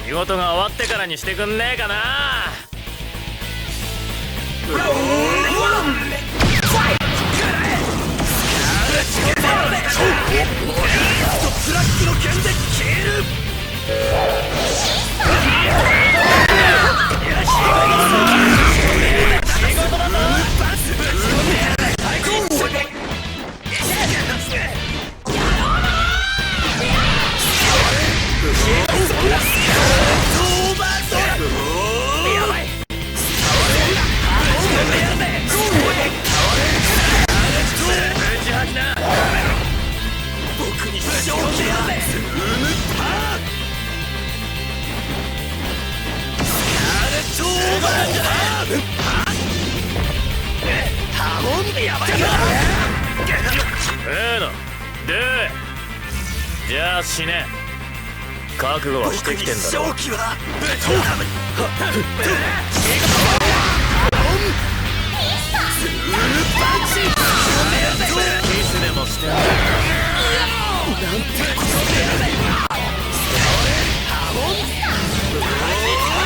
仕事が終わってからにしてくんねえかな。スラックの剣で消える。僕に正気やれ。ズームパー。スカーレットオーバーパー。ハモンやばいか。のでじゃあ死ね。覚悟はしてきてんだろ。僕に正気はぶっ飛ぶ。ズームパンチ。キスでもしてんだ。なんてことだ。ハモンオ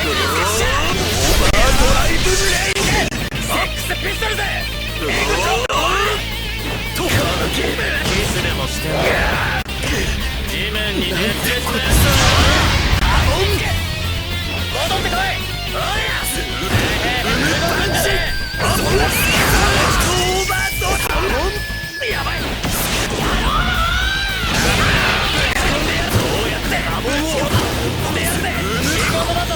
ーバードライブレイン。セックスピストルズ。キスでもしてんだ。地面に熱烈なハモン戻ってこい。おやズームパンチ。オーバードライブ。やばい。ハモンを仕事だぞ。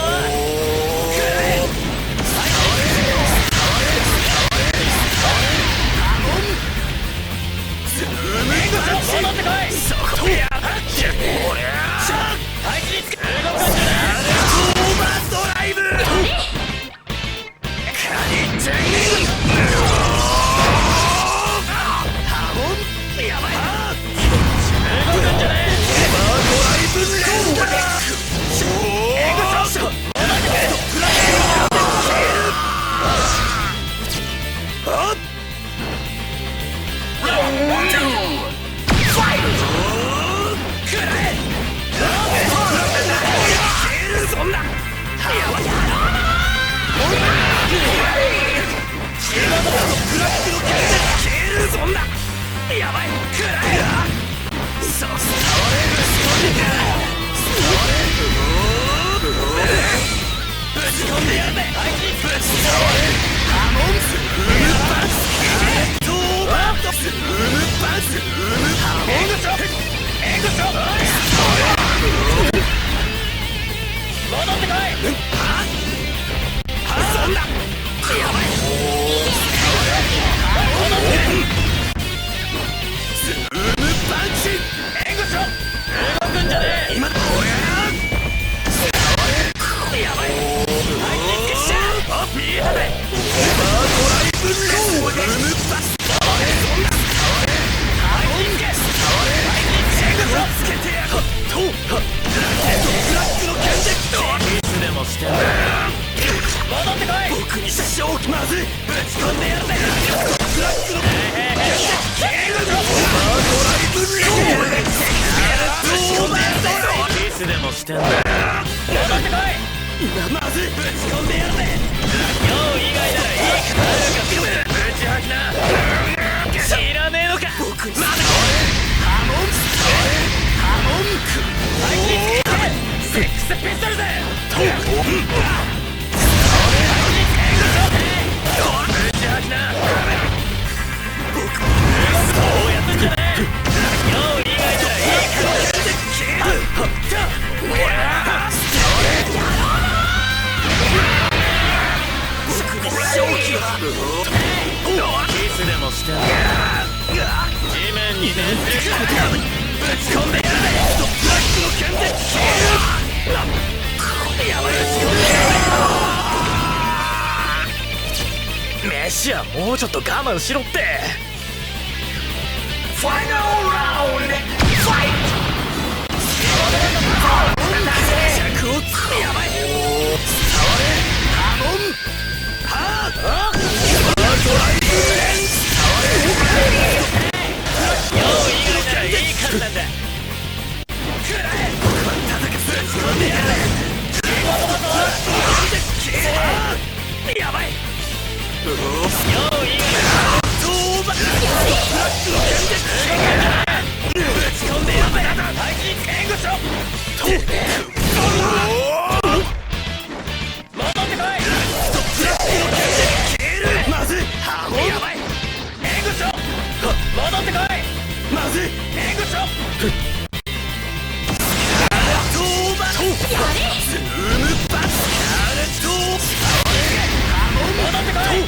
戻ってこい。そこやばっちゃおりゃ配置につけ。動くんじゃねオーバードライブ。カニチェイン。ハモンやばい。動くんじゃねオーバードライブレンダー。やばい。くらえ。それぶち込んでやるぜ。ぶち込め。ハモンズームパンツ。トーバートズームパンツ。ハモンエングショエングショ。戻ってこい。そんな。やばい。戻ってズームパンチ。援護しろ。動くんじゃねえ。今だ。おややばい。配置につけしゃ。あ、見えたね。オーバードライブレス。ズームパンチ。配置につけ。援護つけてやる。とブラックの剣でキスでもしてんだ。戻ってこい。僕に正気まずい。ぶち込んでやるぜ。ブラックの剣でオーバードライブレス。オーバードライブ。キスでもしてんだ。戻ってこい。まずい。ぶち込んでやるぜ。今日以外ならいいか。ぶち吐きな。知らねえのか。僕にハモンハモンク。配置につけ。セックスピストルズ。ぶち吐きな。そうやってんじゃねえ。今日以外ならいいか。キスでもしてんだ。地面に熱烈な。ぶち込んでやるぜ。ブラックの剣で消える。やばい。飯はもうちょっと我慢しろって。ファイナルラウンドファイト。尺をつく。やばい。ハモンハードライブレンズ。今日以外ならいいからなんだ。くらえ。僕は叩く。ぶち込んでやるぜ。やばいよういいがトーバブラックの剣でぶち込んでやべえ大事に援護しろ戻ってこいブラックの剣で消えるまずいハモンやばい援護しろ戻ってこいまずい援護しろトーバズームバスカーレット戻ってこい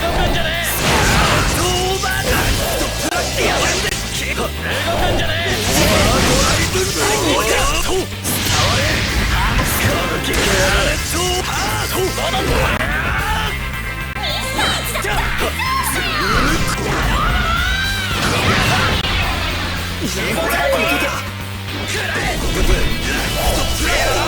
動くんじゃねえトーバーラットプラッティアワンでキーコ動くんじゃねえドライブルート触れハムスカーレットハート戻ってこい食らえ